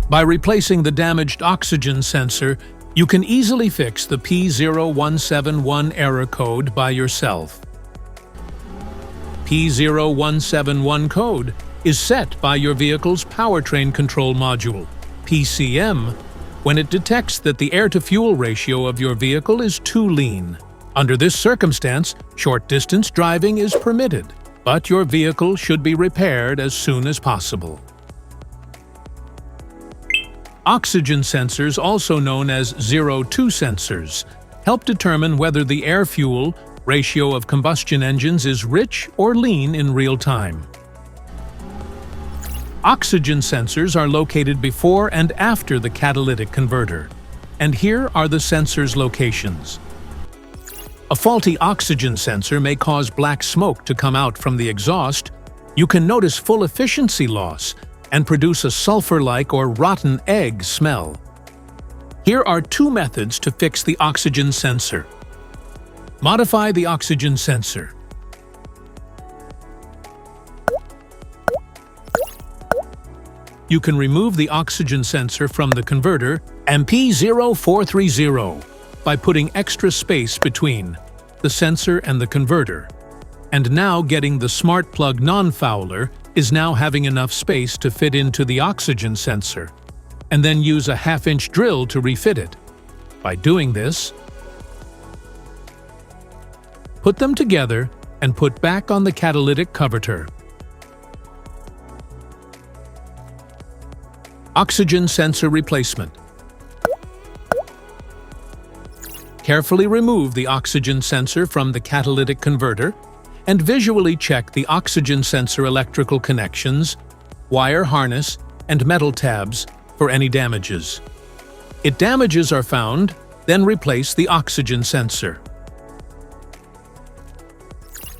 By replacing the damaged oxygen sensor, you can easily fix the P0171 error code by yourself. P0171 code is set by your vehicle's powertrain control module, PCM, when it detects that the air-to-fuel ratio of your vehicle is too lean. Under this circumstance, short-distance driving is permitted, but your vehicle should be repaired as soon as possible. Oxygen sensors, also known as 0-2 sensors, help determine whether the air-fuel ratio of combustion engines is rich or lean in real time. Oxygen sensors are located before and after the catalytic converter, and here are the sensors' locations. A faulty oxygen sensor may cause black smoke to come out from the exhaust. You can notice full efficiency loss and produce a sulfur-like or rotten egg smell. Here are two methods to fix the oxygen sensor. Modify the oxygen sensor. You can remove the oxygen sensor from the converter and P0430 by putting extra space between the sensor and the converter. And now getting the smart plug non-fouler is now having enough space to fit into the oxygen sensor, and then use a half-inch drill to refit it. By doing this, put them together and put back on the catalytic converter. Oxygen sensor replacement. Carefully remove the oxygen sensor from the catalytic converter and visually check the oxygen sensor electrical connections, wire harness, and metal tabs for any damages. If damages are found, then replace the oxygen sensor.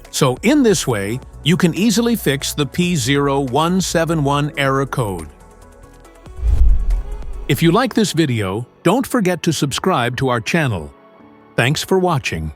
So in this way, you can easily fix the P0171 error code. If you like this video, don't forget to subscribe to our channel. Thanks for watching.